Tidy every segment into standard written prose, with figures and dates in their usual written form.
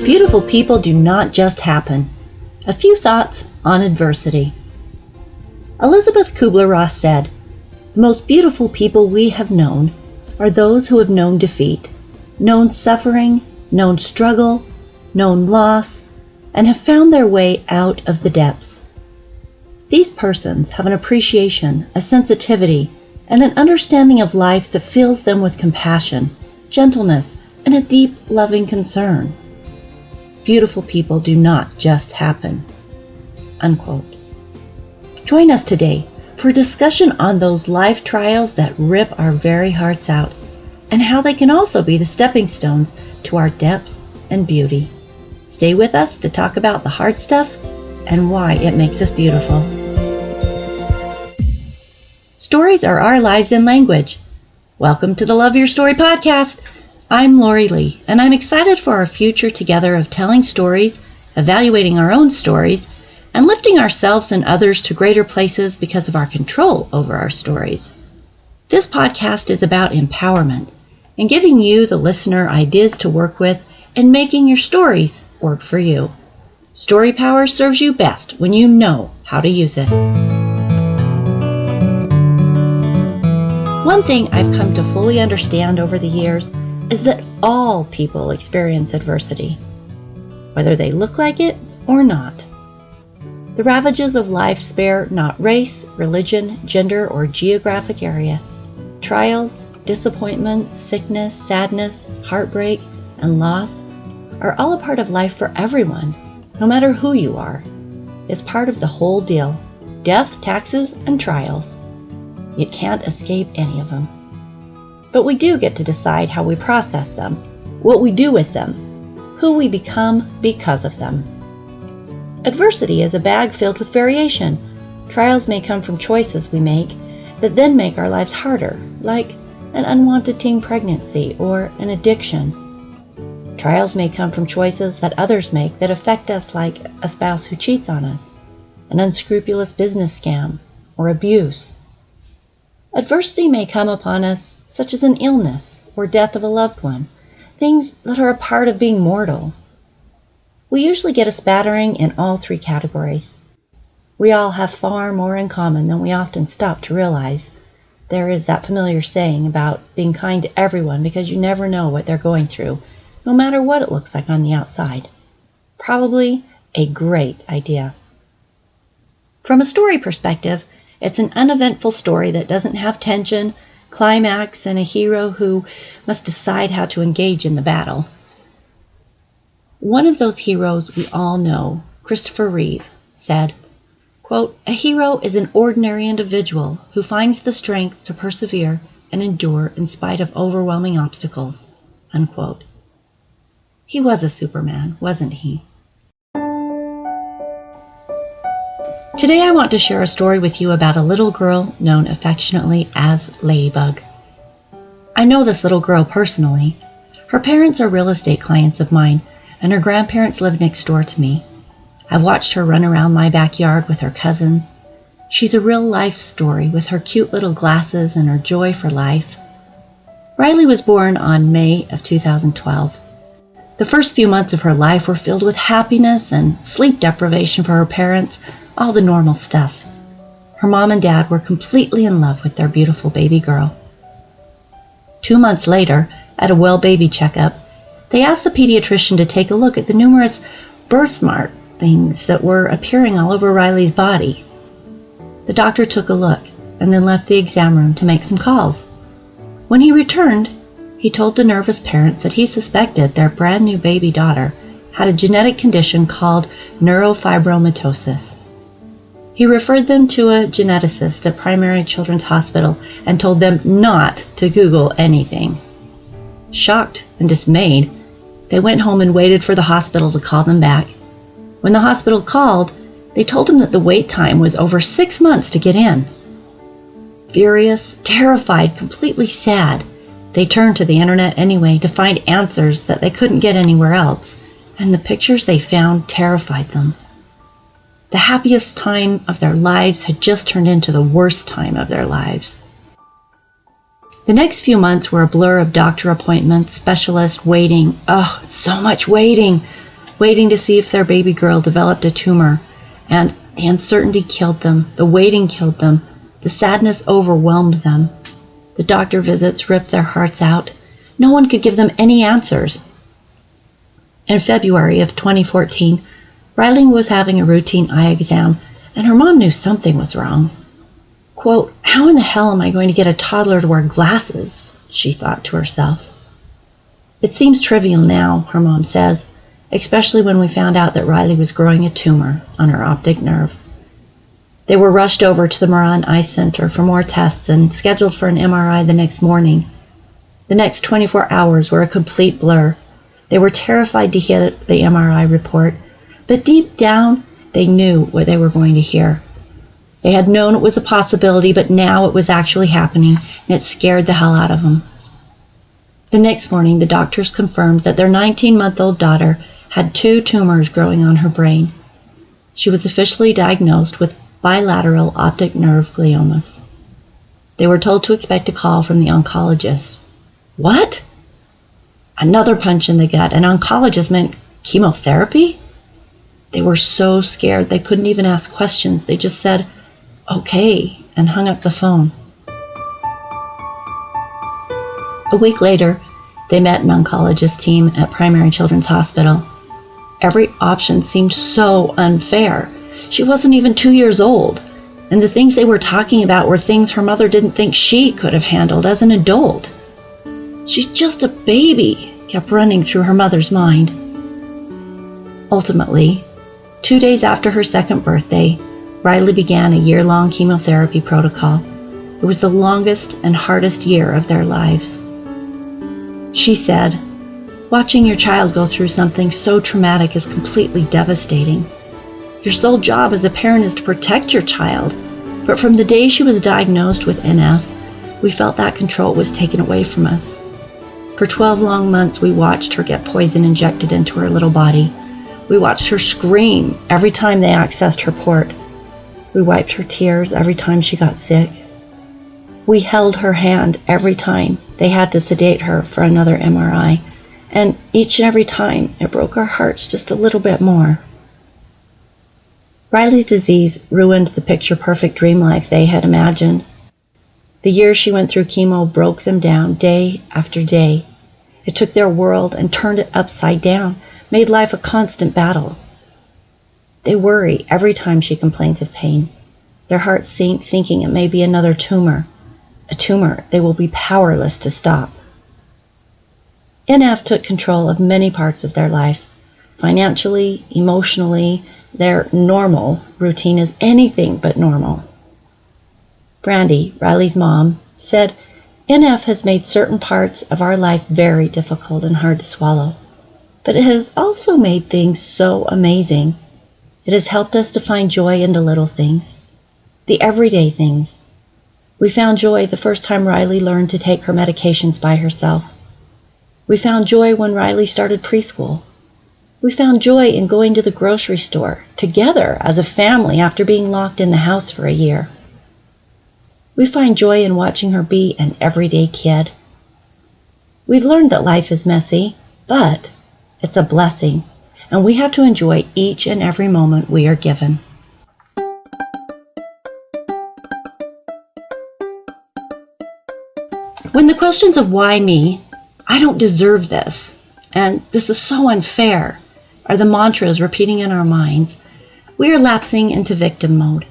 Beautiful people do not just happen. A few thoughts on adversity. Elisabeth Kubler Ross said, "The most beautiful people we have known are those who have known defeat, known suffering, known struggle, known loss, and have found their way out of the depths." These persons have an appreciation, a sensitivity, and an understanding of life that fills them with compassion, gentleness, and a deep, loving concern. Beautiful people do not just happen. Unquote. Join us today for a discussion on those life trials that rip our very hearts out, and how they can also be the stepping stones to our depth and beauty. Stay with us to talk about the hard stuff and why it makes us beautiful. Stories are our lives in language. Welcome to the Love Your Story podcast. I'm Lori Lee, and I'm excited for our future together of telling stories, evaluating our own stories, and lifting ourselves and others to greater places because of our control over our stories. This podcast is about empowerment and giving you, the listener, ideas to work with and making your stories work for you. Story power serves you best when you know how to use it. One thing I've come to fully understand over the years is that all people experience adversity, whether they look like it or not. The ravages of life spare not race, religion, gender, or geographic area. Trials, disappointment, sickness, sadness, heartbreak, and loss are all a part of life for everyone, no matter who you are. It's part of the whole deal: death, taxes, and trials. You can't escape any of them. But we do get to decide how we process them, what we do with them, who we become because of them. Adversity is a bag filled with variation. Trials may come from choices we make that then make our lives harder, like an unwanted teen pregnancy or an addiction. Trials may come from choices that others make that affect us, like a spouse who cheats on us, an unscrupulous business scam, or abuse. Adversity may come upon us such as an illness or death of a loved one, things that are a part of being mortal. We usually get a spattering in all three categories. We all have far more in common than we often stop to realize. There is that familiar saying about being kind to everyone because you never know what they're going through, no matter what it looks like on the outside. Probably a great idea. From a story perspective, it's an uneventful story that doesn't have tension, climax, and a hero who must decide how to engage in the battle. One of those heroes we all know, Christopher Reeve, said, quote, "A hero is an ordinary individual who finds the strength to persevere and endure in spite of overwhelming obstacles." Unquote. He was a Superman, wasn't he? Today I want to share a story with you about a little girl known affectionately as Ladybug. I know this little girl personally. Her parents are real estate clients of mine, and her grandparents live next door to me. I've watched her run around my backyard with her cousins. She's a real life story with her cute little glasses and her joy for life. Riley was born on May of 2012. The first few months of her life were filled with happiness and sleep deprivation for her parents, all the normal stuff. Her mom and dad were completely in love with their beautiful baby girl. 2 months later, at a well baby checkup, they asked the pediatrician to take a look at the numerous birthmark things that were appearing all over Riley's body. The doctor took a look and then left the exam room to make some calls. When he returned, he told the nervous parents that he suspected their brand new baby daughter had a genetic condition called neurofibromatosis. He referred them to a geneticist at Primary Children's Hospital and told them not to Google anything. Shocked and dismayed, they went home and waited for the hospital to call them back. When the hospital called, they told him that the wait time was over 6 months to get in. Furious, terrified, completely sad, they turned to the internet anyway to find answers that they couldn't get anywhere else, and the pictures they found terrified them. The happiest time of their lives had just turned into the worst time of their lives. The next few months were a blur of doctor appointments, specialists, waiting. Oh, so much waiting. waiting to see if their baby girl developed a tumor. And the uncertainty killed them, the waiting killed them, the sadness overwhelmed them. The doctor visits ripped their hearts out. No one could give them any answers. In February of 2014, Riley was having a routine eye exam, and her mom knew something was wrong. Quote, "How in the hell am I going to get a toddler to wear glasses?" she thought to herself. "It seems trivial now," her mom says, "especially when we found out that Riley was growing a tumor on her optic nerve." They were rushed over to the Moran Eye Center for more tests and scheduled for an MRI the next morning. The next 24 hours were a complete blur. They were terrified to hear the MRI report, but deep down, they knew what they were going to hear. They had known it was a possibility, but now it was actually happening, and it scared the hell out of them. The next morning, the doctors confirmed that their 19-month-old daughter had 2 tumors growing on her brain. She was officially diagnosed with bilateral optic nerve gliomas. They were told to expect a call from the oncologist. What? Another punch in the gut. An oncologist meant chemotherapy? They were so scared they couldn't even ask questions. They just said, "Okay," and hung up the phone. A week later, they met an oncologist team at Primary Children's Hospital. Every option seemed so unfair. She wasn't even 2 years old, and the things they were talking about were things her mother didn't think she could have handled as an adult. "She's just a baby," kept running through her mother's mind. Ultimately, 2 days after her second birthday, Riley began a year-long chemotherapy protocol. It was the longest and hardest year of their lives. She said, "Watching your child go through something so traumatic is completely devastating. Your sole job as a parent is to protect your child, but from the day she was diagnosed with NF, we felt that control was taken away from us. For 12 long months, we watched her get poison injected into her little body. We watched her scream every time they accessed her port. We wiped her tears every time she got sick. We held her hand every time they had to sedate her for another MRI, and each and every time it broke our hearts just a little bit more." Riley's disease ruined the picture-perfect dream life they had imagined. The years she went through chemo broke them down day after day. It took their world and turned it upside down, made life a constant battle. They worry every time she complains of pain. Their hearts sink thinking it may be another tumor, a tumor they will be powerless to stop. NF took control of many parts of their life. Financially, emotionally, their normal routine is anything but normal. Brandy, Riley's mom, said, "NF has made certain parts of our life very difficult and hard to swallow, but it has also made things so amazing. It has helped us to find joy in the little things, the everyday things. We found joy the first time Riley learned to take her medications by herself. We found joy when Riley started preschool. We found joy in going to the grocery store together as a family after being locked in the house for a year. We find joy in watching her be an everyday kid. We've learned that life is messy, but it's a blessing, and we have to enjoy each and every moment we are given." When the questions of why me, I don't deserve this, and this is so unfair, are the mantras repeating in our minds, we are lapsing into victim mode.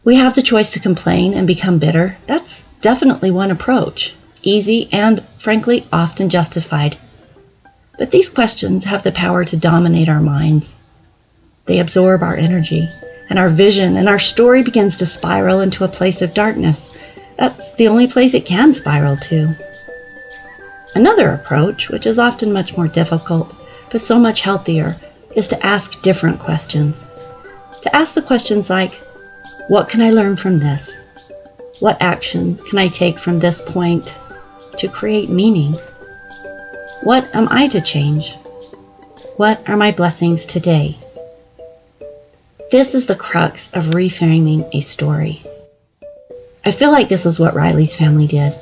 We have the choice to complain and become bitter. That's definitely one approach, easy and, frankly, often justified. But these questions have the power to dominate our minds. They absorb our energy and our vision, and our story begins to spiral into a place of darkness. That's the only place it can spiral to. Another approach, which is often much more difficult, but so much healthier, is to ask different questions. To ask the questions like, what can I learn from this? What actions can I take from this point to create meaning? What am I to change? What are my blessings today? This is the crux of reframing a story. I feel like this is what Riley's family did.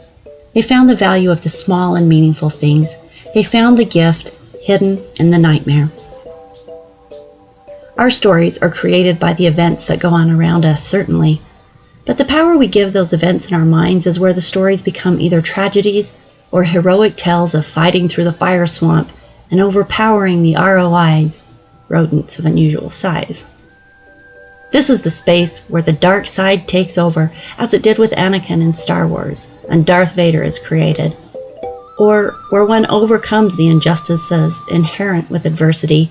They found the value of the small and meaningful things. They found the gift hidden in the nightmare. Our stories are created by the events that go on around us, certainly. But the power we give those events in our minds is where the stories become either tragedies or heroic tales of fighting through the fire swamp and overpowering the ROIs, rodents of unusual size. This is the space where the dark side takes over, as it did with Anakin in Star Wars, and Darth Vader is created. Or where one overcomes the injustices inherent with adversity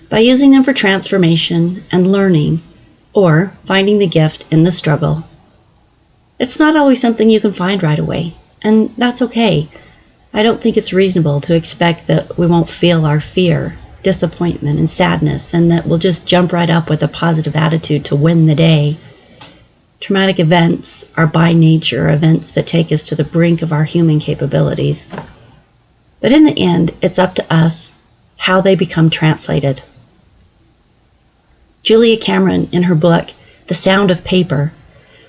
by using them for transformation and learning, or finding the gift in the struggle. It's not always something you can find right away, and that's okay. I don't think it's reasonable to expect that we won't feel our fear, disappointment, and sadness, and that we'll just jump right up with a positive attitude to win the day. Traumatic events are by nature events that take us to the brink of our human capabilities. But in the end, it's up to us how they become translated. Julia Cameron, in her book, The Sound of Paper,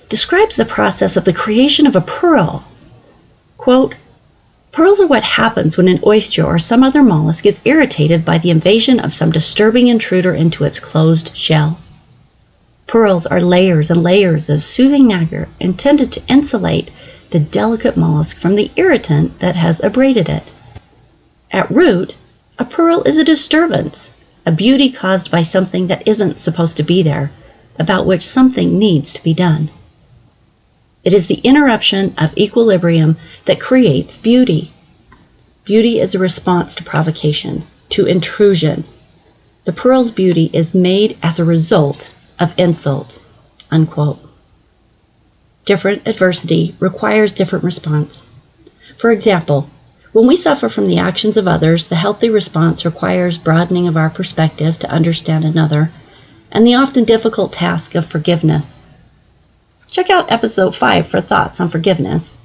describes the process of the creation of a pearl. Quote, "Pearls are what happens when an oyster or some other mollusk is irritated by the invasion of some disturbing intruder into its closed shell. Pearls are layers and layers of soothing nacre intended to insulate the delicate mollusk from the irritant that has abraded it. At root, a pearl is a disturbance, a beauty caused by something that isn't supposed to be there, about which something needs to be done. It is the interruption of equilibrium that creates beauty. Beauty is a response to provocation, to intrusion. The pearl's beauty is made as a result of insult." Unquote. Different adversity requires different response. For example, when we suffer from the actions of others, the healthy response requires broadening of our perspective to understand another, and the often difficult task of forgiveness. Check out episode 5 for thoughts on forgiveness.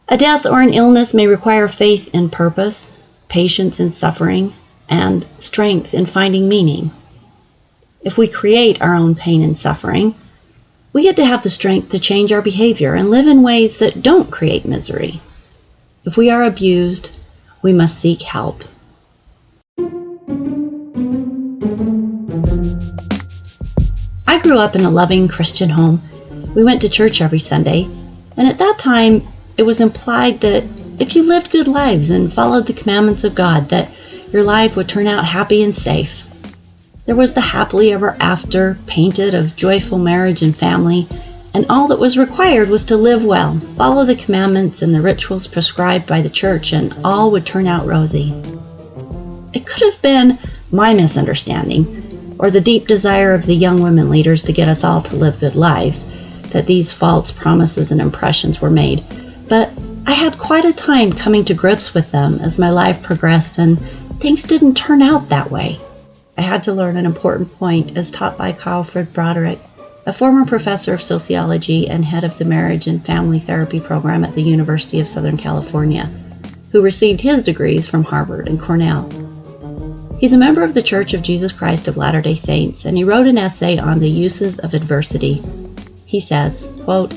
A death or an illness may require faith in purpose, patience in suffering, and strength in finding meaning. If we create our own pain and suffering, we get to have the strength to change our behavior and live in ways that don't create misery. If we are abused, we must seek help. I grew up in a loving Christian home. We went to church every Sunday, and at that time it was implied that if you lived good lives and followed the commandments of God, that your life would turn out happy and safe. There was the happily ever after painted of joyful marriage and family, and all that was required was to live well, follow the commandments and the rituals prescribed by the church, and all would turn out rosy. It could have been my misunderstanding, or the deep desire of the young women leaders to get us all to live good lives, that these false promises and impressions were made. But I had quite a time coming to grips with them as my life progressed, and things didn't turn out that way. I had to learn an important point as taught by Carlfred Broderick, a former professor of sociology and head of the marriage and family therapy program at the University of Southern California, who received his degrees from Harvard and Cornell. He's a member of the Church of Jesus Christ of Latter-day Saints, and he wrote an essay on the uses of adversity. He says, quote,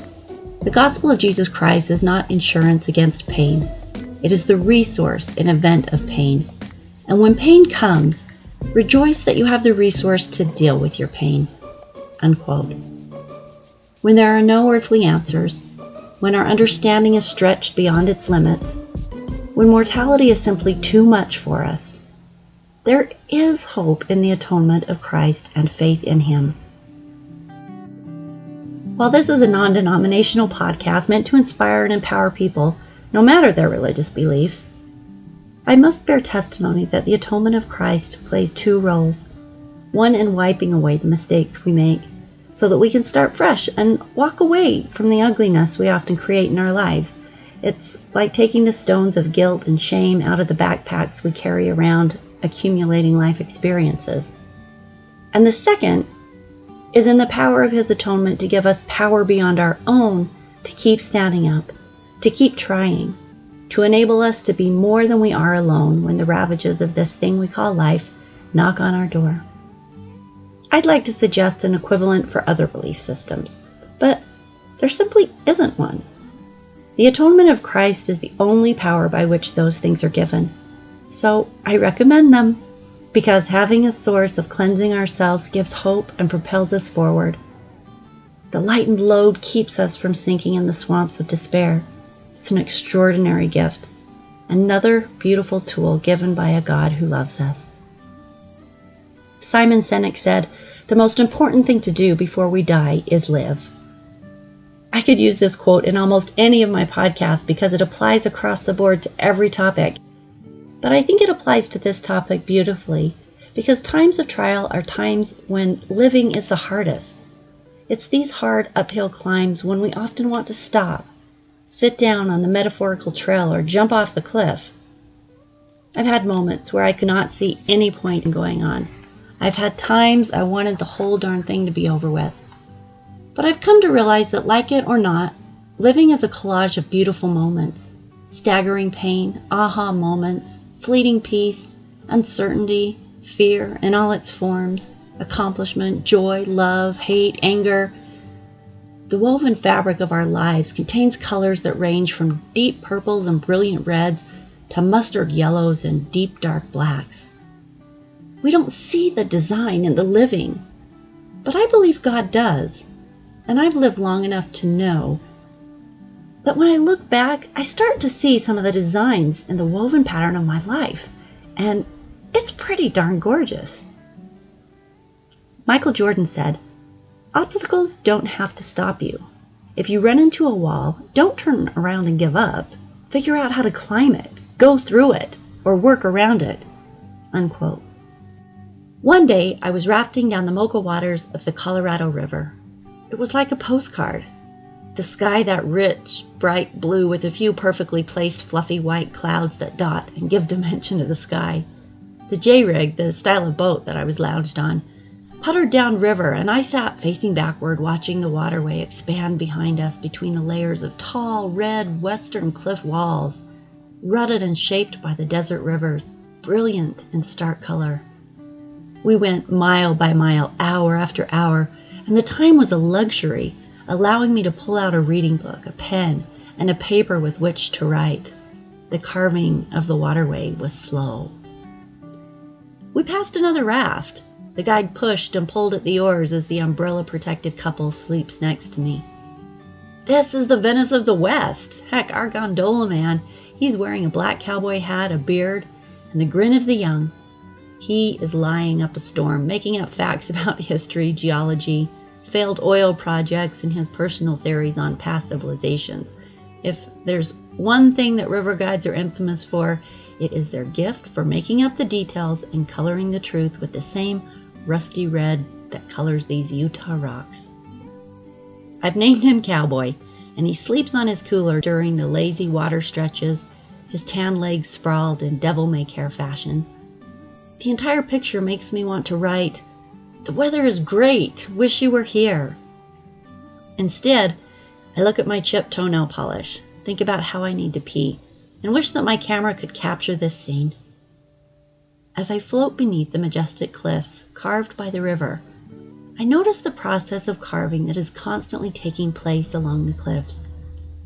"The gospel of Jesus Christ is not insurance against pain. It is the resource in event of pain. And when pain comes, rejoice that you have the resource to deal with your pain." Unquote. When there are no earthly answers, when our understanding is stretched beyond its limits, when mortality is simply too much for us, there is hope in the atonement of Christ and faith in Him. While this is a non-denominational podcast meant to inspire and empower people, no matter their religious beliefs, I must bear testimony that the atonement of Christ plays two roles, one in wiping away the mistakes we make so that we can start fresh and walk away from the ugliness we often create in our lives. It's like taking the stones of guilt and shame out of the backpacks we carry around, accumulating life experiences. And the second is in the power of His atonement to give us power beyond our own to keep standing up, to keep trying, to enable us to be more than we are alone when the ravages of this thing we call life knock on our door. I'd like to suggest an equivalent for other belief systems, but there simply isn't one. The atonement of Christ is the only power by which those things are given. So I recommend them. Because having a source of cleansing ourselves gives hope and propels us forward. The lightened load keeps us from sinking in the swamps of despair. It's an extraordinary gift. Another beautiful tool given by a God who loves us. Simon Sinek said, "The most important thing to do before we die is live." I could use this quote in almost any of my podcasts because it applies across the board to every topic. But I think it applies to this topic beautifully because times of trial are times when living is the hardest. It's these hard uphill climbs when we often want to stop, sit down on the metaphorical trail, or jump off the cliff. I've had moments where I could not see any point in going on. I've had times I wanted the whole darn thing to be over with. But I've come to realize that, like it or not, living is a collage of beautiful moments, staggering pain, aha moments, fleeting peace, uncertainty, fear in all its forms, accomplishment, joy, love, hate, anger. The woven fabric of our lives contains colors that range from deep purples and brilliant reds to mustard yellows and deep dark blacks. We don't see the design in the living, but I believe God does. And I've lived long enough to know that when I look back, I start to see some of the designs in the woven pattern of my life, and it's pretty darn gorgeous. Michael Jordan said, "Obstacles don't have to stop you. If you run into a wall, don't turn around and give up. Figure out how to climb it, go through it, or work around it." Unquote. One day, I was rafting down the Mocha waters of the Colorado River. It was like a postcard. The sky that rich, bright blue with a few perfectly placed fluffy white clouds that dot and give dimension to the sky. The J-rig, the style of boat that I was lounged on, puttered down river, and I sat facing backward watching the waterway expand behind us between the layers of tall, red western cliff walls, rutted and shaped by the desert rivers, brilliant in stark color. We went mile by mile, hour after hour, and the time was a luxury, allowing me to pull out a reading book, a pen, and a paper with which to write. The carving of the waterway was slow. We passed another raft. The guide pushed and pulled at the oars as the umbrella-protected couple sleeps next to me. "This is the Venice of the West. Heck, our gondola man, he's wearing a black cowboy hat, a beard, and the grin of the young. He is lying up a storm, making up facts about history, geology, failed oil projects, and his personal theories on past civilizations. If there's one thing that river guides are infamous for, it is their gift for making up the details and coloring the truth with the same rusty red that colors these Utah rocks. I've named him Cowboy, and he sleeps on his cooler during the lazy water stretches, his tan legs sprawled in devil-may-care fashion. The entire picture makes me want to write, 'The weather is great, wish you were here.' Instead, I look at my chipped toenail polish, think about how I need to pee, and wish that my camera could capture this scene. As I float beneath the majestic cliffs carved by the river, I notice the process of carving that is constantly taking place along the cliffs.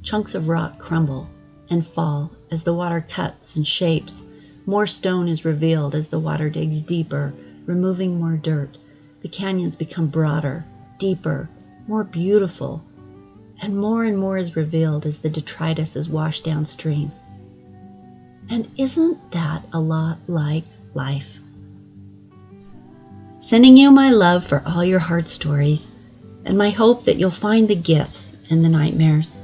Chunks of rock crumble and fall as the water cuts and shapes. More stone is revealed as the water digs deeper, removing more dirt. The canyons become broader, deeper, more beautiful, and more is revealed as the detritus is washed downstream. And isn't that a lot like life? Sending you my love for all your hard stories, and my hope that you'll find the gifts in the nightmares,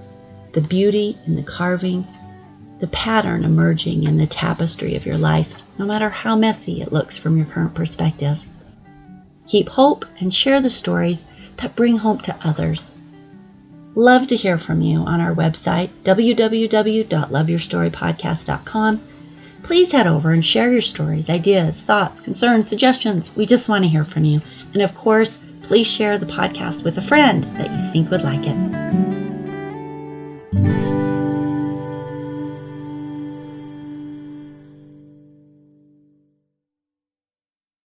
the beauty in the carving, the pattern emerging in the tapestry of your life, no matter how messy it looks from your current perspective. Keep hope and share the stories that bring hope to others. Love to hear from you on our website, www.loveyourstorypodcast.com. Please head over and share your stories, ideas, thoughts, concerns, suggestions. We just want to hear from you. And of course, please share the podcast with a friend that you think would like it.